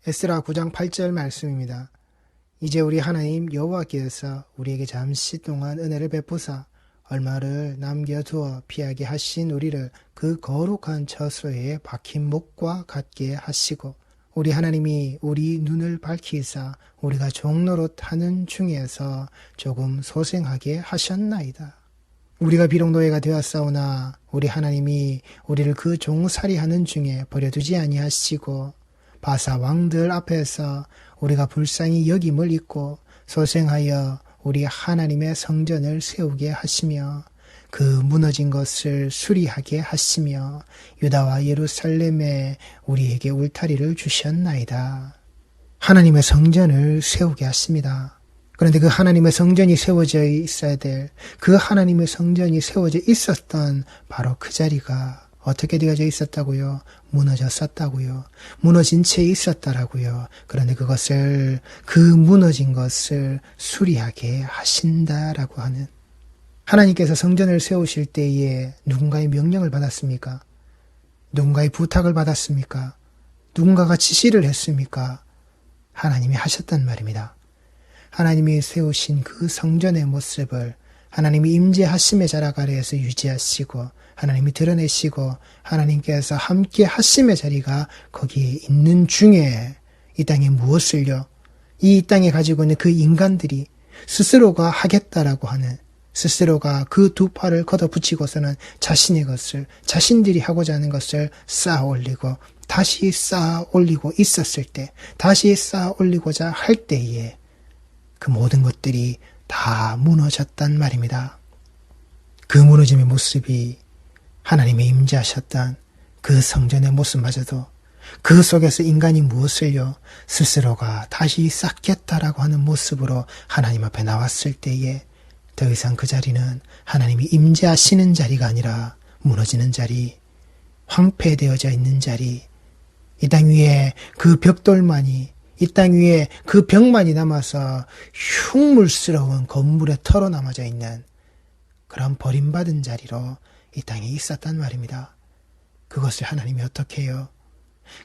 에스라 9장 8절 말씀입니다. 이제 우리 하나님 여호와께서 우리에게 잠시 동안 은혜를 베푸사 얼마를 남겨두어 피하게 하신 우리를 그 거룩한 처소에 박힌 목과 같게 하시고 우리 하나님이 우리 눈을 밝히사 우리가 종노릇하는 중에서 조금 소생하게 하셨나이다. 우리가 비록 노예가 되었사오나 우리 하나님이 우리를 그 종살이하는 중에 버려두지 아니하시고 바사 왕들 앞에서 우리가 불쌍히 여김을 입고 소생하여 우리 하나님의 성전을 세우게 하시며 그 무너진 것을 수리하게 하시며 유다와 예루살렘에 우리에게 울타리를 주셨나이다. 하나님의 성전을 세우게 하십니다. 그런데 그 하나님의 성전이 세워져 있어야 될 그 하나님의 성전이 세워져 있었던 바로 그 자리가 어떻게 되어져 있었다고요? 무너졌었다고요. 무너진 채 있었다라고요. 그런데 그 무너진 것을 수리하게 하신다라고 하는, 하나님께서 성전을 세우실 때에 누군가의 명령을 받았습니까? 누군가의 부탁을 받았습니까? 누군가가 지시를 했습니까? 하나님이 하셨단 말입니다. 하나님이 세우신 그 성전의 모습을 하나님이 임재하심의 자락 아래에서 유지하시고 하나님이 드러내시고 하나님께서 함께 하심의 자리가 거기에 있는 중에 이 땅에 무엇을요? 이 땅에 가지고 있는 그 인간들이 스스로가 하겠다라고 하는, 스스로가 그 두 팔을 걷어붙이고서는 자신의 것을, 자신들이 하고자 하는 것을 쌓아 올리고 다시 쌓아 올리고 있었을 때, 다시 쌓아 올리고자 할 때에 그 모든 것들이 다 무너졌단 말입니다. 그 무너짐의 모습이 하나님의 임재하셨던 그 성전의 모습마저도 그 속에서 인간이 무엇을요? 스스로가 다시 쌓겠다라고 하는 모습으로 하나님 앞에 나왔을 때에 더 이상 그 자리는 하나님이 임재하시는 자리가 아니라 무너지는 자리, 황폐되어져 있는 자리, 이 땅 위에 그 벽돌만이, 이 땅 위에 그 벽만이 남아서 흉물스러운 건물에 털어남아져 있는 그런 버림받은 자리로 이 땅에 있었단 말입니다. 그것을 하나님이 어떻게 해요?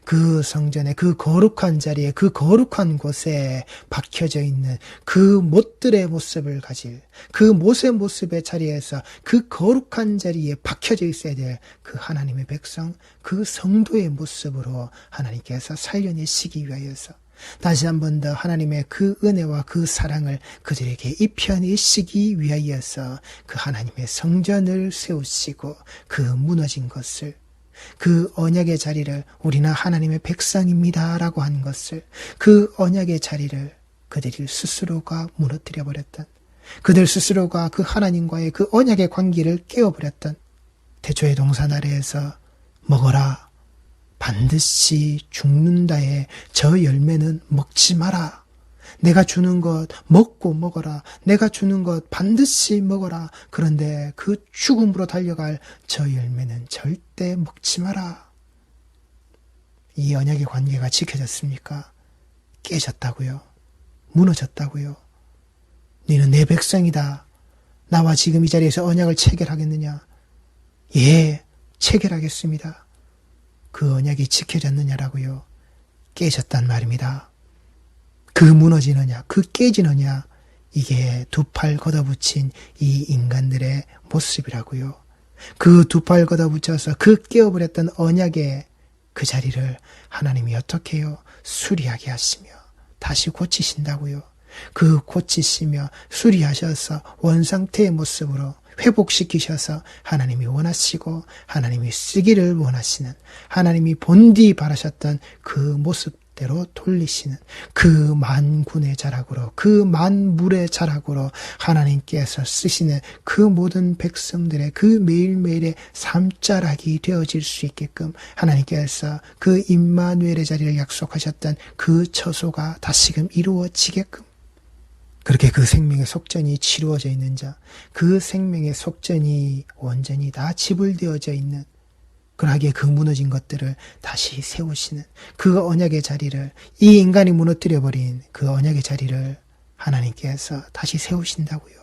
그 성전의 그 거룩한 자리에, 그 거룩한 곳에 박혀져 있는 그 못들의 모습을 가질, 그 못의 모습의 자리에서 그 거룩한 자리에 박혀져 있어야 될 그 하나님의 백성, 그 성도의 모습으로 하나님께서 살려내시기 위하여서 다시 한 번 더 하나님의 그 은혜와 그 사랑을 그들에게 입혀내시기 위하여서 그 하나님의 성전을 세우시고 그 무너진 것을, 그 언약의 자리를 우리는 하나님의 백성입니다 라고 한 것을, 그 언약의 자리를 그들이 스스로가 무너뜨려 버렸던, 그들 스스로가 그 하나님과의 그 언약의 관계를 깨어버렸던, 태초의 동산 아래에서 먹어라, 반드시 죽는다의 저 열매는 먹지 마라. 내가 주는 것 먹고 먹어라. 내가 주는 것 반드시 먹어라. 그런데 그 죽음으로 달려갈 저 열매는 절대 먹지 마라. 이 언약의 관계가 지켜졌습니까? 깨졌다고요. 무너졌다고요. 너는 내 백성이다. 나와 지금 이 자리에서 언약을 체결하겠느냐? 예, 체결하겠습니다. 그 언약이 지켜졌느냐라고요. 깨졌단 말입니다. 그 무너지느냐, 그 깨지느냐, 이게 두 팔 걷어붙인 이 인간들의 모습이라고요. 그 두 팔 걷어붙여서 그 깨어버렸던 언약의 그 자리를 하나님이 어떻게 해요? 수리하게 하시며 다시 고치신다고요. 그 고치시며 수리하셔서 원상태의 모습으로 회복시키셔서 하나님이 원하시고 하나님이 쓰기를 원하시는, 하나님이 본디 바라셨던 그 모습대로 돌리시는 그 만군의 자락으로, 그 만물의 자락으로 하나님께서 쓰시는 그 모든 백성들의 그 매일매일의 삶자락이 되어질 수 있게끔 하나님께서 그 임마누엘의 자리를 약속하셨던 그 처소가 다시금 이루어지게끔, 그렇게 그 생명의 속전이 치루어져 있는 자, 그 생명의 속전이 온전히 다 지불되어져 있는, 그러하게 그 무너진 것들을 다시 세우시는 그 언약의 자리를, 이 인간이 무너뜨려버린 그 언약의 자리를 하나님께서 다시 세우신다고요.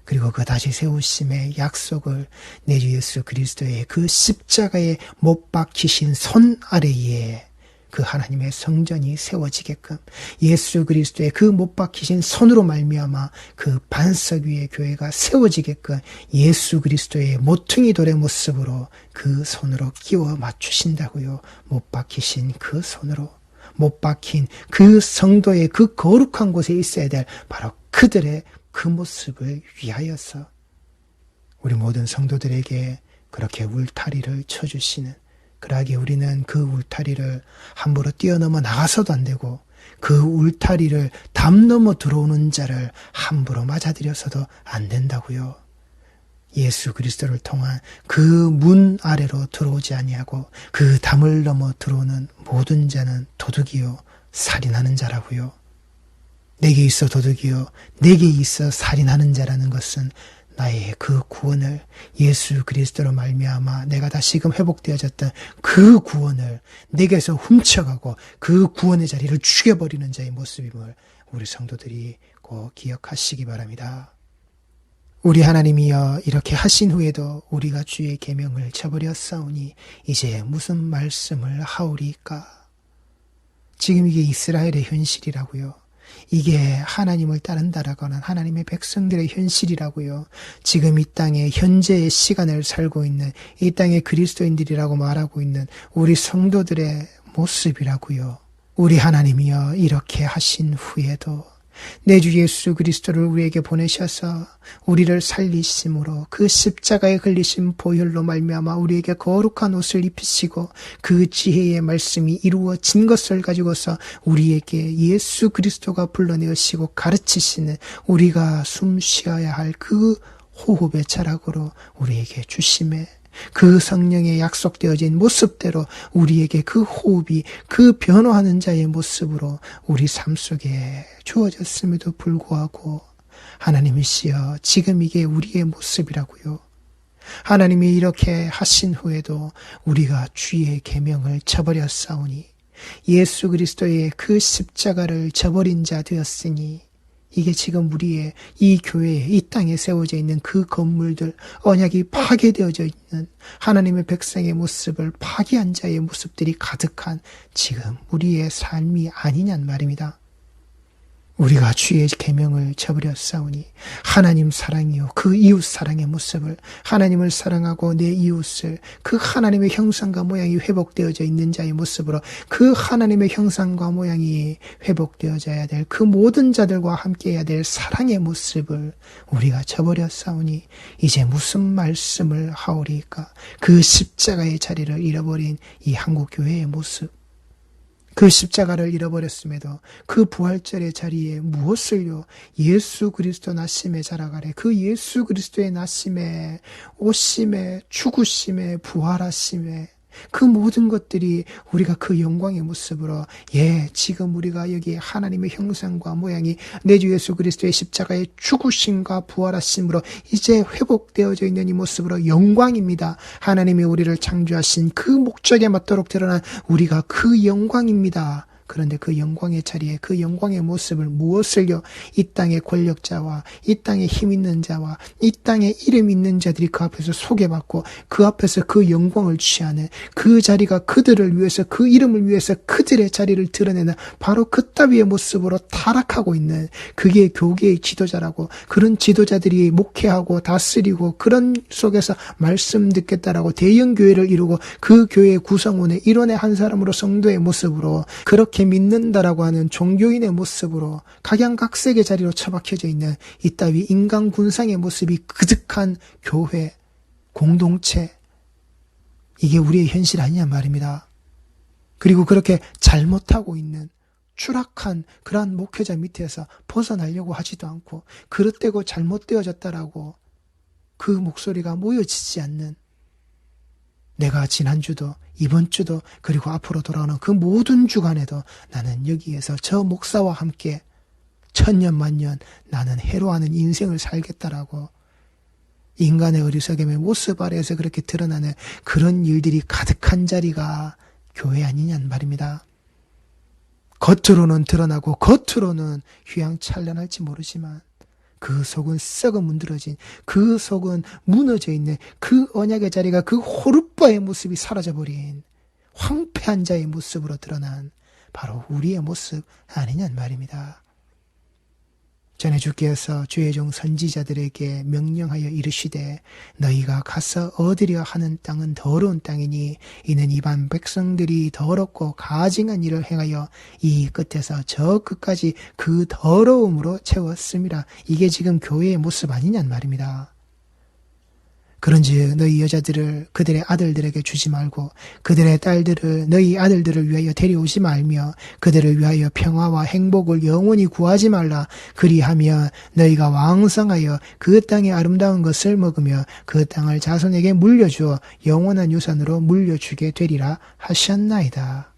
그리고 그 다시 세우심의 약속을 내 주 예수 그리스도의 그 십자가에 못 박히신 손 아래에 그 하나님의 성전이 세워지게끔 예수 그리스도의 그 못 박히신 손으로 말미암아 그 반석 위에 교회가 세워지게끔 예수 그리스도의 모퉁이 돌의 모습으로 그 손으로 끼워 맞추신다고요. 못 박히신 그 손으로, 못 박힌 그 성도의 그 거룩한 곳에 있어야 될 바로 그들의 그 모습을 위하여서 우리 모든 성도들에게 그렇게 울타리를 쳐주시는, 그러하게 우리는 그 울타리를 함부로 뛰어넘어 나가서도 안 되고 그 울타리를 담 넘어 들어오는 자를 함부로 맞아들여서도 안 된다고요. 예수 그리스도를 통한 그 문 아래로 들어오지 아니하고 그 담을 넘어 들어오는 모든 자는 도둑이요 살인하는 자라고요. 내게 있어 도둑이요 내게 있어 살인하는 자라는 것은 나의 그 구원을, 예수 그리스도로 말미암아 내가 다시금 회복되어졌던 그 구원을 내게서 훔쳐가고 그 구원의 자리를 죽여버리는 자의 모습임을 우리 성도들이 꼭 기억하시기 바랍니다. 우리 하나님이여 이렇게 하신 후에도 우리가 주의 계명을 저버렸사오니 이제 무슨 말씀을 하오리까? 지금 이게 이스라엘의 현실이라고요. 이게 하나님을 따른다라고 하는 하나님의 백성들의 현실이라고요. 지금 이 땅에 현재의 시간을 살고 있는 이 땅의 그리스도인들이라고 말하고 있는 우리 성도들의 모습이라고요. 우리 하나님이여 이렇게 하신 후에도 내 주 예수 그리스도를 우리에게 보내셔서 우리를 살리심으로 그 십자가에 걸리신 보혈로 말미암아 우리에게 거룩한 옷을 입히시고 그 지혜의 말씀이 이루어진 것을 가지고서 우리에게 예수 그리스도가 불러내으시고 가르치시는 우리가 숨 쉬어야 할 그 호흡의 자락으로 우리에게 주심에 그 성령에 약속되어진 모습대로 우리에게 그 호흡이 그 변화하는 자의 모습으로 우리 삶 속에 주어졌음에도 불구하고 하나님이시여 지금 이게 우리의 모습이라고요. 하나님이 이렇게 하신 후에도 우리가 주의 계명을 저버렸사오니 예수 그리스도의 그 십자가를 저버린 자 되었으니 이게 지금 우리의 이 교회에 이 땅에 세워져 있는 그 건물들, 언약이 파괴되어져 있는 하나님의 백성의 모습을 파괴한 자의 모습들이 가득한 지금 우리의 삶이 아니냔 말입니다. 우리가 주의 계명을 저버렸사오니 하나님 사랑이요 그 이웃 사랑의 모습을, 하나님을 사랑하고 내 이웃을 그 하나님의 형상과 모양이 회복되어져 있는 자의 모습으로 그 하나님의 형상과 모양이 회복되어져야 될 그 모든 자들과 함께해야 될 사랑의 모습을 우리가 저버렸사오니 이제 무슨 말씀을 하오리까? 그 십자가의 자리를 잃어버린 이 한국교회의 모습, 그 십자가를 잃어버렸음에도 그 부활절의 자리에 무엇을요? 예수 그리스도 나심에 자라가래. 그 예수 그리스도의 나심에, 오심에, 죽으심에, 부활하심에 그 모든 것들이 우리가 그 영광의 모습으로 지금 우리가 여기 하나님의 형상과 모양이 내 주 예수 그리스도의 십자가의 죽으심과 부활하심으로 이제 회복되어져 있는 이 모습으로 영광입니다. 하나님이 우리를 창조하신 그 목적에 맞도록 드러난 우리가 그 영광입니다. 그런데 그 영광의 자리에 그 영광의 모습을 무엇을요? 이 땅의 권력자와 이 땅에 힘 있는 자와 이 땅에 이름 있는 자들이 그 앞에서 소개받고 그 앞에서 그 영광을 취하는 그 자리가 그들을 위해서 그 이름을 위해서 그들의 자리를 드러내는 바로 그따위의 모습으로 타락하고 있는 그게 교계의 지도자라고, 그런 지도자들이 목회하고 다스리고 그런 속에서 말씀 듣겠다라고 대형교회를 이루고 그 교회의 구성원의 일원의 한 사람으로 성도의 모습으로 그렇게 믿는다라고 하는 종교인의 모습으로 각양각색의 자리로 처박혀져 있는 이따위 인간 군상의 모습이 그득한 교회, 공동체, 이게 우리의 현실 아니냐 말입니다. 그리고 그렇게 잘못하고 있는 추락한 그러한 목회자 밑에서 벗어나려고 하지도 않고 그릇되고 잘못되어졌다라고 그 목소리가 모여지지 않는, 내가 지난주도 이번 주도 그리고 앞으로 돌아오는 그 모든 주간에도 나는 여기에서 저 목사와 함께 천년 만년 나는 해로하는 인생을 살겠다라고 인간의 어리석음의 모습 아래에서 그렇게 드러나는 그런 일들이 가득한 자리가 교회 아니냔 말입니다. 겉으로는 드러나고 겉으로는 휘황찬란할지 모르지만 그 속은 썩어 문드러진, 그 속은 무너져 있는 그 언약의 자리가 그 호르바의 모습이 사라져버린, 황폐한 자의 모습으로 드러난 바로 우리의 모습 아니냔 말입니다. 전에 주께서 주의 종 선지자들에게 명령하여 이르시되 너희가 가서 얻으려 하는 땅은 더러운 땅이니 이는 이방 백성들이 더럽고 가증한 일을 행하여 이 끝에서 저 끝까지 그 더러움으로 채웠음이라. 이게 지금 교회의 모습 아니냔 말입니다. 그런즉 너희 여자들을 그들의 아들들에게 주지 말고 그들의 딸들을 너희 아들들을 위하여 데려오지 말며 그들을 위하여 평화와 행복을 영원히 구하지 말라. 그리하면 너희가 왕성하여 그 땅의 아름다운 것을 먹으며 그 땅을 자손에게 물려주어 영원한 유산으로 물려주게 되리라 하셨나이다.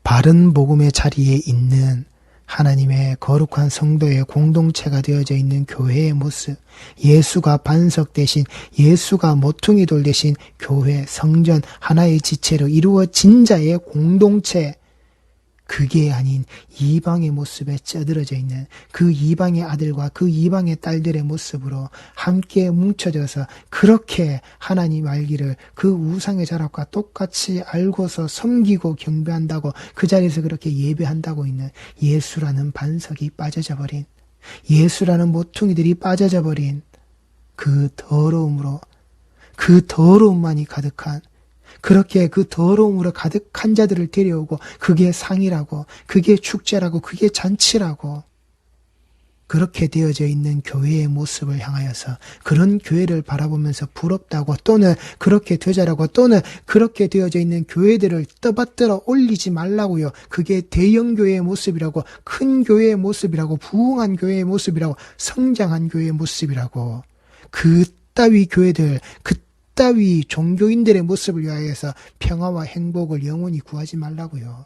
바른 복음의 자리에 있는 하나님의 거룩한 성도의 공동체가 되어져 있는 교회의 모습, 예수가 반석 대신, 예수가 모퉁이 돌 대신 교회, 성전, 하나의 지체로 이루어진 자의 공동체, 그게 아닌 이방의 모습에 쩌들어져 있는 그 이방의 아들과 그 이방의 딸들의 모습으로 함께 뭉쳐져서 그렇게 하나님 알기를 그 우상의 자락과 똑같이 알고서 섬기고 경배한다고 그 자리에서 그렇게 예배한다고 있는 예수라는 반석이 빠져져 버린, 예수라는 모퉁이들이 빠져져 버린 그 더러움으로, 그 더러움만이 가득한, 그렇게 그 더러움으로 가득한 자들을 데려오고 그게 상이라고, 그게 축제라고, 그게 잔치라고 그렇게 되어져 있는 교회의 모습을 향하여서 그런 교회를 바라보면서 부럽다고 또는 그렇게 되자라고 또는 그렇게 되어져 있는 교회들을 떠받들어 올리지 말라고요. 그게 대형 교회의 모습이라고, 큰 교회의 모습이라고, 부흥한 교회의 모습이라고, 성장한 교회의 모습이라고, 그 따위 교회들, 그 따위 종교인들의 모습을 위하여서 평화와 행복을 영원히 구하지 말라고요.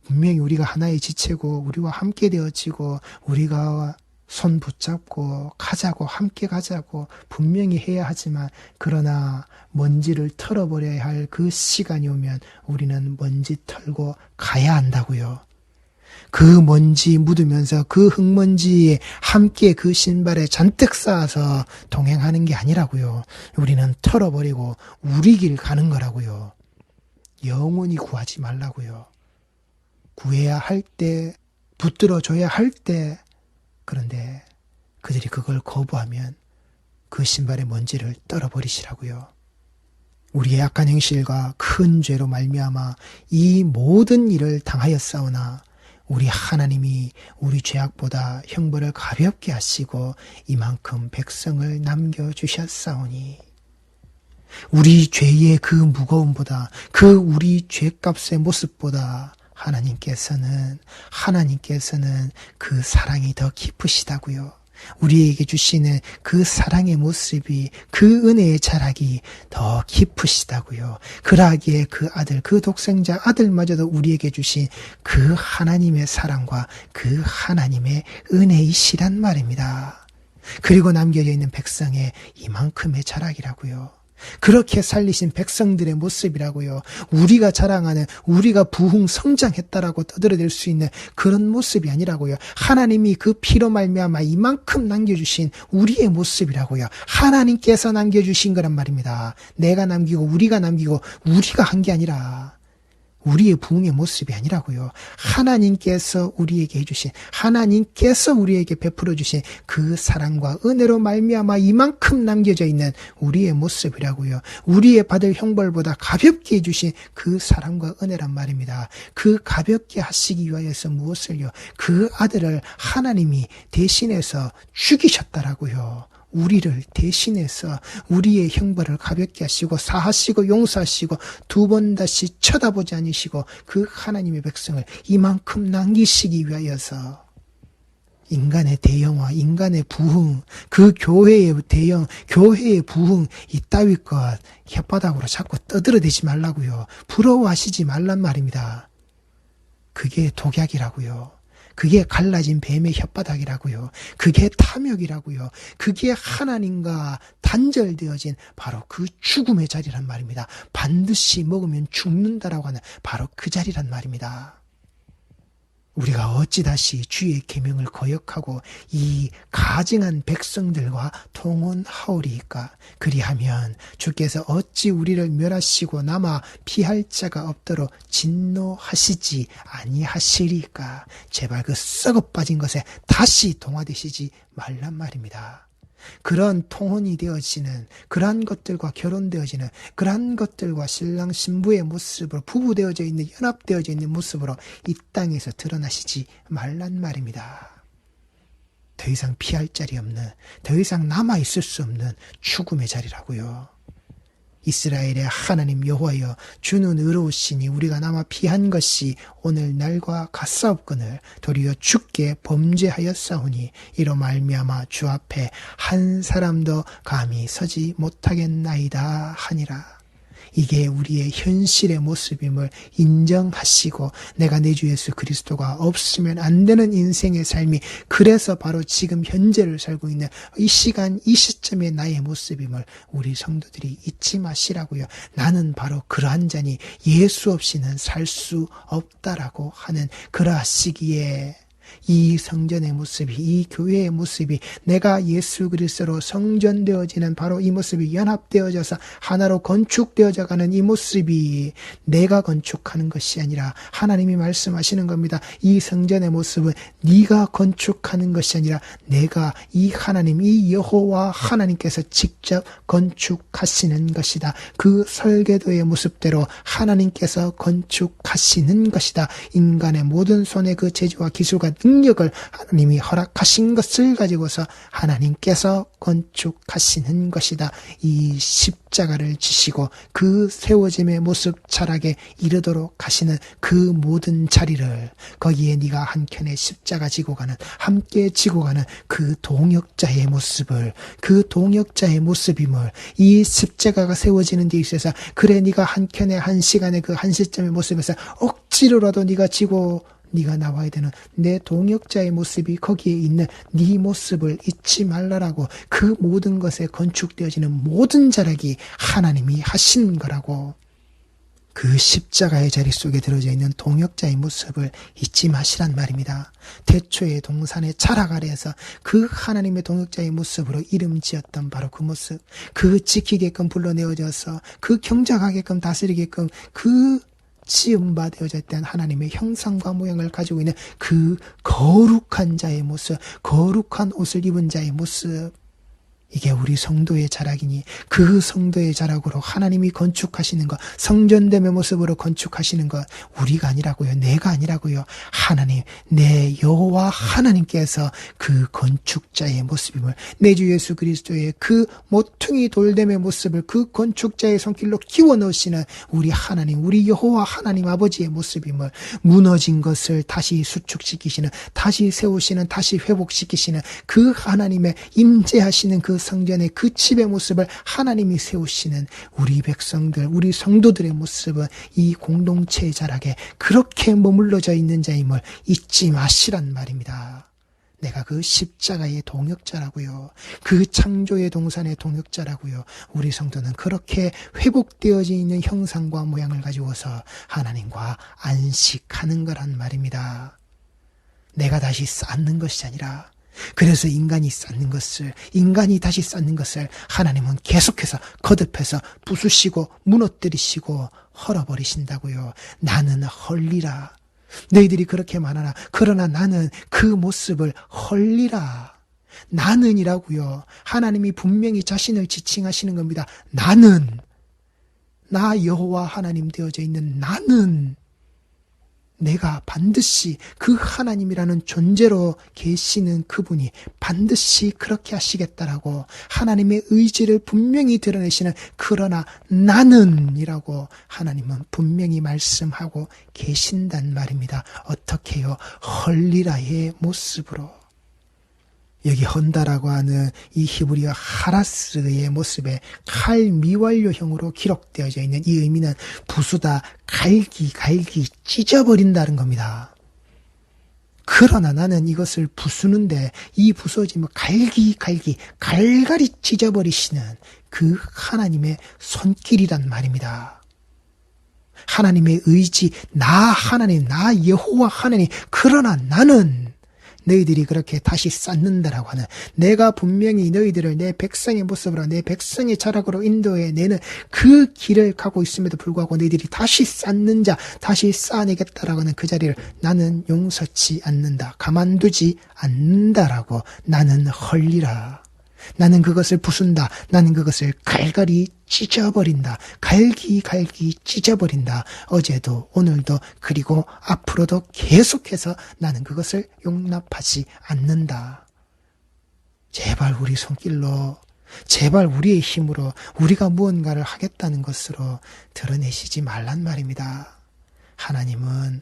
분명히 우리가 하나의 지체고 우리와 함께 되어지고 우리가 손 붙잡고 가자고, 함께 가자고 분명히 해야 하지만, 그러나 먼지를 털어버려야 할 그 시간이 오면 우리는 먼지 털고 가야 한다고요. 그 먼지 묻으면서 그 흙먼지에 함께 그 신발에 잔뜩 쌓아서 동행하는 게 아니라고요. 우리는 털어버리고 우리 길 가는 거라고요. 영원히 구하지 말라고요. 구해야 할 때, 붙들어줘야 할 때, 그런데 그들이 그걸 거부하면 그 신발의 먼지를 떨어버리시라고요. 우리의 악한 행실과 큰 죄로 말미암아 이 모든 일을 당하였사오나 우리 하나님이 우리 죄악보다 형벌을 가볍게 하시고 이만큼 백성을 남겨주셨사오니, 우리 죄의 그 무거움보다, 그 우리 죄값의 모습보다 하나님께서는 그 사랑이 더 깊으시다고요. 우리에게 주시는 그 사랑의 모습이, 그 은혜의 자락이 더 깊으시다고요. 그러하기에 그 아들, 그 독생자 아들마저도 우리에게 주신 그 하나님의 사랑과 그 하나님의 은혜이시란 말입니다. 그리고 남겨져 있는 백성의 이만큼의 자락이라고요. 그렇게 살리신 백성들의 모습이라고요. 우리가 자랑하는, 우리가 부흥 성장했다라고 떠들어댈 수 있는 그런 모습이 아니라고요. 하나님이 그 피로 말미암아 이만큼 남겨주신 우리의 모습이라고요. 하나님께서 남겨주신 거란 말입니다. 내가 남기고 우리가 남기고 우리가 한 게 아니라, 우리의 부흥의 모습이 아니라고요. 하나님께서 우리에게 해주신, 하나님께서 우리에게 베풀어 주신 그 사랑과 은혜로 말미암아 이만큼 남겨져 있는 우리의 모습이라고요. 우리의 받을 형벌보다 가볍게 해주신 그 사랑과 은혜란 말입니다. 그 가볍게 하시기 위하여서 무엇을요? 그 아들을 하나님이 대신해서 죽이셨다라고요. 우리를 대신해서 우리의 형벌을 가볍게 하시고 사하시고 용서하시고 두 번 다시 쳐다보지 않으시고 그 하나님의 백성을 이만큼 남기시기 위하여서 인간의 대형화, 인간의 부흥, 그 교회의 대형, 교회의 부흥, 이따위 것 혓바닥으로 자꾸 떠들어대지 말라고요. 부러워하시지 말란 말입니다. 그게 독약이라고요. 그게 갈라진 뱀의 혓바닥이라고요. 그게 탐욕이라고요. 그게 하나님과 단절되어진 바로 그 죽음의 자리란 말입니다. 반드시 먹으면 죽는다라고 하는 바로 그 자리란 말입니다. 우리가 어찌 다시 주의 계명을 거역하고 이 가증한 백성들과 통혼하오리이까? 그리하면 주께서 어찌 우리를 멸하시고 남아 피할 자가 없도록 진노하시지 아니하시리까? 제발 그 썩어 빠진 것에 다시 동화되시지 말란 말입니다. 그런 통혼이 되어지는, 그러한 것들과 결혼되어지는, 그러한 것들과 신랑 신부의 모습으로, 부부되어져 있는, 연합되어져 있는 모습으로 이 땅에서 드러나시지 말란 말입니다. 더 이상 피할 자리 없는, 더 이상 남아있을 수 없는 죽음의 자리라고요. 이스라엘의 하나님 여호와여, 주는 의로우시니 우리가 남아 피한 것이 오늘 날과 같사옵거늘 도리어 주께 범죄하였사오니 이로 말미암아 주 앞에 한 사람도 감히 서지 못하겠나이다 하니라. 이게 우리의 현실의 모습임을 인정하시고 내가 내 주 예수 그리스도가 없으면 안 되는 인생의 삶이 그래서 바로 지금 현재를 살고 있는 이 시간 이 시점의 나의 모습임을 우리 성도들이 잊지 마시라고요. 나는 바로 그러한 자니 예수 없이는 살 수 없다라고 하는 그러하시기에 이 성전의 모습이, 이 교회의 모습이, 내가 예수 그리스도로 성전되어지는 바로 이 모습이 연합되어져서 하나로 건축되어져 가는 이 모습이 내가 건축하는 것이 아니라 하나님이 말씀하시는 겁니다. 이 성전의 모습은 네가 건축하는 것이 아니라 내가 이 하나님, 이 여호와 하나님께서 직접 건축하시는 것이다. 그 설계도의 모습대로 하나님께서 건축하시는 것이다. 인간의 모든 손의 그 재주와 기술과 능력을 하나님이 허락하신 것을 가지고서 하나님께서 건축하시는 것이다. 이 십자가를 지시고 그 세워짐의 모습 자락에 이르도록 하시는 그 모든 자리를 거기에 네가 한켠에 십자가 지고 가는, 함께 지고 가는 그 동역자의 모습을, 그 동역자의 모습임을, 이 십자가가 세워지는 데 있어서 그래 네가 한켠에 한 시간에 그 한 시점의 모습에서 억지로라도 네가 지고 네가 나와야 되는 내 동역자의 모습이 거기에 있는 네 모습을 잊지 말라라고. 그 모든 것에 건축되어지는 모든 자락이 하나님이 하신 거라고. 그 십자가의 자리 속에 들어져 있는 동역자의 모습을 잊지 마시란 말입니다. 태초의 동산의 자락 아래에서 그 하나님의 동역자의 모습으로 이름 지었던 바로 그 모습, 그 지키게끔 불러내어져서 그 경작하게끔 다스리게끔 그 지음바 되어져 있던 하나님의 형상과 모양을 가지고 있는 그 거룩한 자의 모습, 거룩한 옷을 입은 자의 모습, 이게 우리 성도의 자락이니 그 성도의 자락으로 하나님이 건축하시는 것, 성전됨의 모습으로 건축하시는 것 우리가 아니라고요. 내가 아니라고요. 하나님, 내 여호와 하나님께서 그 건축자의 모습임을, 내 주 예수 그리스도의 그 모퉁이 돌됨의 모습을 그 건축자의 손길로 끼워 넣으시는 우리 하나님, 우리 여호와 하나님 아버지의 모습임을, 무너진 것을 다시 수축시키시는, 다시 세우시는, 다시 회복시키시는 그 하나님의 임재하시는 그 성전의 그 집의 모습을 하나님이 세우시는 우리 백성들, 우리 성도들의 모습은 이 공동체의 자락에 그렇게 머물러져 있는 자임을 잊지 마시란 말입니다. 내가 그 십자가의 동역자라고요. 그 창조의 동산의 동역자라고요. 우리 성도는 그렇게 회복되어져 있는 형상과 모양을 가지고서 하나님과 안식하는 거란 말입니다. 내가 다시 쌓는 것이 아니라, 그래서 인간이 다시 쌓는 것을 하나님은 계속해서 거듭해서 부수시고 무너뜨리시고 헐어버리신다고요. 나는 헐리라. 너희들이 그렇게 말하나 그러나 나는 그 모습을 헐리라. 나는이라고요. 하나님이 분명히 자신을 지칭하시는 겁니다. 나는, 나 여호와 하나님 되어져 있는 나는, 내가 반드시 그 하나님이라는 존재로 계시는 그분이 반드시 그렇게 하시겠다라고 하나님의 의지를 분명히 드러내시는, 그러나 나는이라고 하나님은 분명히 말씀하고 계신단 말입니다. 어떻게요? 헐리라의 모습으로. 여기 헌다라고 하는 이 히브리어 하라스의 모습에 칼 미완료형으로 기록되어져 있는 이 의미는 부수다, 갈기 찢어버린다는 겁니다. 그러나 나는 이것을 부수는데 이 부서짐을 갈갈이 찢어버리시는 그 하나님의 손길이란 말입니다. 하나님의 의지, 나 하나님, 나 여호와 하나님, 그러나 나는 너희들이 그렇게 다시 쌓는다라고 하는, 내가 분명히 너희들을 내 백성의 모습으로, 내 백성의 자락으로 인도해 내는 그 길을 가고 있음에도 불구하고 너희들이 다시 쌓는 자, 다시 쌓아내겠다라고 하는 그 자리를 나는 용서치 않는다, 가만두지 않는다라고 나는 헐리라. 나는 그것을 부순다. 나는 그것을 갈갈이 찢어버린다. 갈기 찢어버린다. 어제도 오늘도 그리고 앞으로도 계속해서 나는 그것을 용납하지 않는다. 제발 우리 손길로, 제발 우리의 힘으로 우리가 무언가를 하겠다는 것으로 드러내시지 말란 말입니다. 하나님은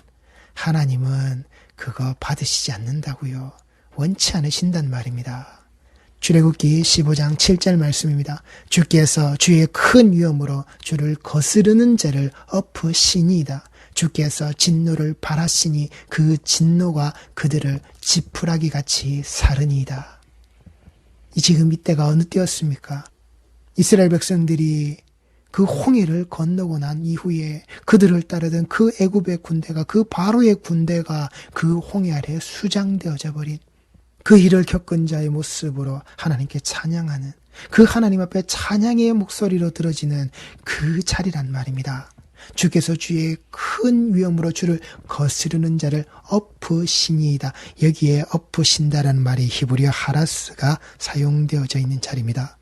그거 받으시지 않는다고요. 원치 않으신단 말입니다. 출애굽기 15장 7절 말씀입니다. 주께서 주의 큰 위엄으로 주를 거스르는 자를 엎으시니이다. 주께서 진노를 발하시니 그 진노가 그들을 지푸라기 같이 사르니이다. 지금 이때가 어느 때였습니까? 이스라엘 백성들이 그 홍해를 건너고 난 이후에 그들을 따르던 그 애굽의 군대가, 그 바로의 군대가 그 홍해 아래 수장되어져 버린 그 일을 겪은 자의 모습으로 하나님께 찬양하는, 그 하나님 앞에 찬양의 목소리로 들어지는 그 자리란 말입니다. 주께서 주의 큰 위엄으로 주를 거스르는 자를 엎으시니이다. 여기에 엎으신다라는 말이 히브리어 하라스가 사용되어져 있는 자리입니다.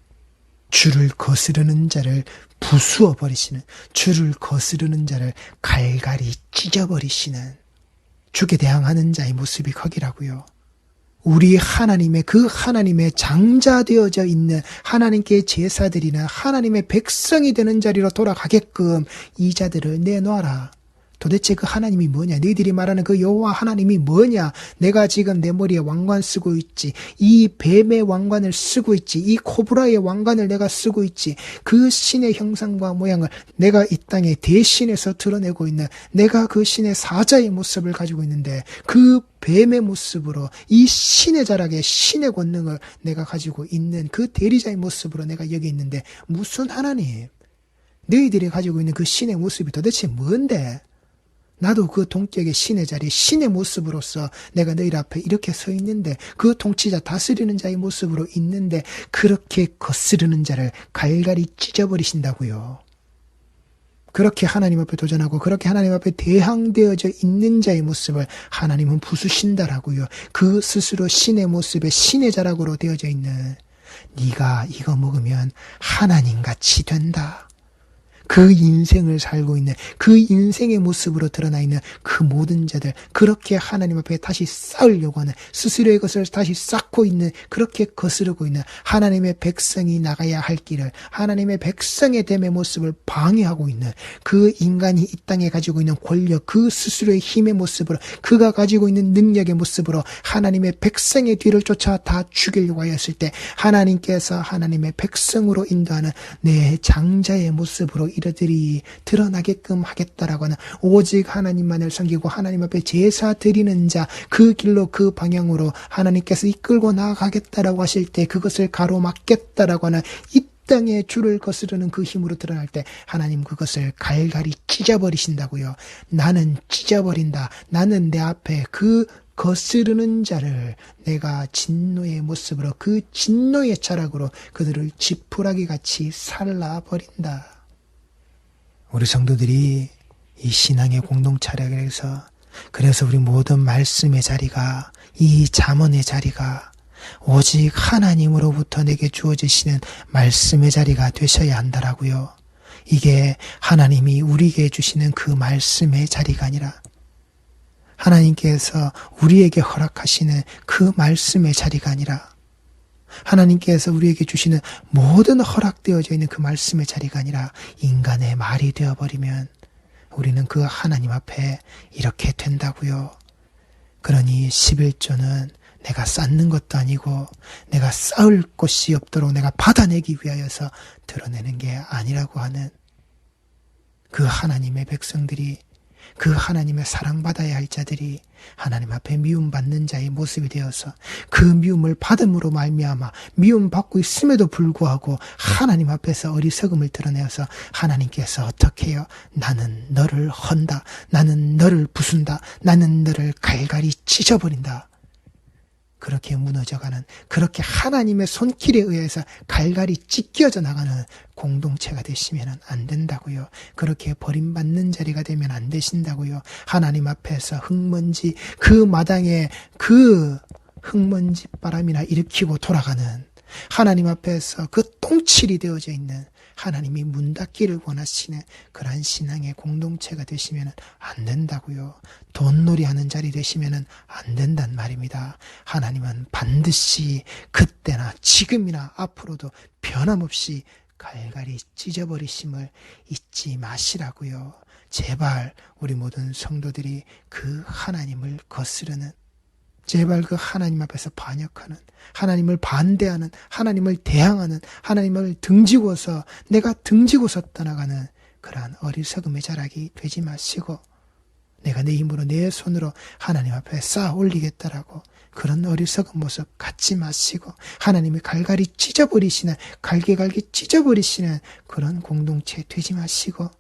주를 거스르는 자를 부수어 버리시는, 주를 거스르는 자를 갈갈이 찢어버리시는 주께 대항하는 자의 모습이 거기라고요. 우리 하나님의, 그 하나님의 장자되어져 있는 하나님께 제사드리는 하나님의 백성이 되는 자리로 돌아가게끔 이 자들을 내놓아라. 도대체 그 하나님이 뭐냐? 너희들이 말하는 그 여호와 하나님이 뭐냐? 내가 지금 내 머리에 왕관 쓰고 있지. 이 뱀의 왕관을 쓰고 있지. 이 코브라의 왕관을 내가 쓰고 있지. 그 신의 형상과 모양을 내가 이 땅에 대신해서 드러내고 있는, 내가 그 신의 사자의 모습을 가지고 있는데 그 뱀의 모습으로 이 신의 자락에 신의 권능을 내가 가지고 있는 그 대리자의 모습으로 내가 여기 있는데 무슨 하나님? 너희들이 가지고 있는 그 신의 모습이 도대체 뭔데? 나도 그 동격의 신의 자리, 신의 모습으로서 내가 너희 앞에 이렇게 서 있는데, 그 통치자 다스리는 자의 모습으로 있는데 그렇게 거스르는 자를 갈갈이 찢어버리신다고요. 그렇게 하나님 앞에 도전하고 그렇게 하나님 앞에 대항되어져 있는 자의 모습을 하나님은 부수신다라고요. 그 스스로 신의 모습에 신의 자락으로 되어져 있는, 네가 이거 먹으면 하나님같이 된다. 그 인생을 살고 있는, 그 인생의 모습으로 드러나 있는 그 모든 자들, 그렇게 하나님 앞에 다시 쌓으려고 하는, 스스로의 것을 다시 쌓고 있는, 그렇게 거스르고 있는 하나님의 백성이 나가야 할 길을, 하나님의 백성의 됨의 모습을 방해하고 있는 그 인간이 이 땅에 가지고 있는 권력, 그 스스로의 힘의 모습으로, 그가 가지고 있는 능력의 모습으로 하나님의 백성의 뒤를 쫓아 다 죽이려고 하였을 때 하나님께서 하나님의 백성으로 인도하는 내 장자의 모습으로 이들이 드러나게끔 하겠다라고 하는, 오직 하나님만을 섬기고 하나님 앞에 제사 드리는 자, 그 길로 그 방향으로 하나님께서 이끌고 나아가겠다라고 하실 때 그것을 가로막겠다라고 하는, 이 땅에 주를 거스르는 그 힘으로 드러날 때 하나님 그것을 갈갈이 찢어버리신다고요. 나는 찢어버린다. 나는 내 앞에 그 거스르는 자를 내가 진노의 모습으로, 그 진노의 자락으로 그들을 지푸라기 같이 살라버린다. 우리 성도들이 이 신앙의 공동체에서, 그래서 우리 모든 말씀의 자리가, 이 잠언의 자리가 오직 하나님으로부터 내게 주어지시는 말씀의 자리가 되셔야 한다라고요. 이게 하나님이 우리에게 주시는 그 말씀의 자리가 아니라 하나님께서 우리에게 허락하시는 그 말씀의 자리가 아니라 하나님께서 우리에게 주시는 모든 허락되어져 있는 그 말씀의 자리가 아니라 인간의 말이 되어버리면 우리는 그 하나님 앞에 이렇게 된다고요. 그러니 11조는 내가 쌓는 것도 아니고 내가 쌓을 곳이 없도록 내가 받아내기 위하여서 드러내는 게 아니라고 하는, 그 하나님의 백성들이 그 하나님의 사랑받아야 할 자들이 하나님 앞에 미움받는 자의 모습이 되어서 그 미움을 받음으로 말미암아 미움받고 있음에도 불구하고 하나님 앞에서 어리석음을 드러내어서 하나님께서 어떻게 해요? 나는 너를 헌다. 나는 너를 부순다. 나는 너를 갈갈이 찢어버린다. 그렇게 무너져가는, 그렇게 하나님의 손길에 의해서 갈갈이 찢겨져 나가는 공동체가 되시면 안 된다고요. 그렇게 버림받는 자리가 되면 안 되신다고요. 하나님 앞에서 흙먼지, 그 마당에 그 흙먼지 바람이나 일으키고 돌아가는, 하나님 앞에서 그 똥칠이 되어져 있는, 하나님이 문 닫기를 원하시는 그러한 신앙의 공동체가 되시면 안 된다고요. 돈놀이하는 자리 되시면 안 된단 말입니다. 하나님은 반드시 그때나 지금이나 앞으로도 변함없이 갈갈이 찢어버리심을 잊지 마시라고요. 제발 우리 모든 성도들이 그 하나님을 거스르는, 제발 그 하나님 앞에서 반역하는, 하나님을 반대하는, 하나님을 대항하는, 하나님을 등지고서 내가 등지고서 떠나가는 그러한 어리석음의 자락이 되지 마시고, 내가 내 힘으로 내 손으로 하나님 앞에 쌓아 올리겠다라고 그런 어리석은 모습 갖지 마시고, 하나님이 갈갈이 찢어버리시는, 갈게갈게 찢어버리시는 그런 공동체 되지 마시고,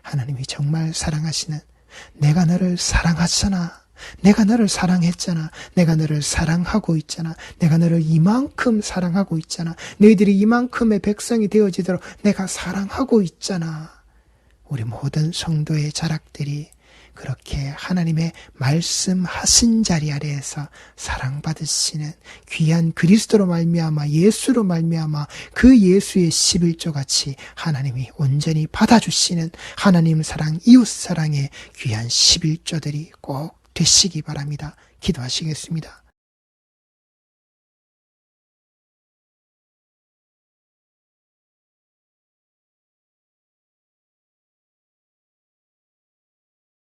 하나님이 정말 사랑하시는, 내가 너를 사랑하잖아, 내가 너를 사랑했잖아, 내가 너를 사랑하고 있잖아, 내가 너를 이만큼 사랑하고 있잖아, 너희들이 이만큼의 백성이 되어지도록 내가 사랑하고 있잖아. 우리 모든 성도의 자락들이 그렇게 하나님의 말씀하신 자리 아래에서 사랑받으시는 귀한 그리스도로 말미암아, 예수로 말미암아 그 예수의 11조같이 하나님이 온전히 받아주시는 하나님 사랑, 이웃 사랑의 귀한 11조들이 꼭 되시기 바랍니다. 기도하시겠습니다.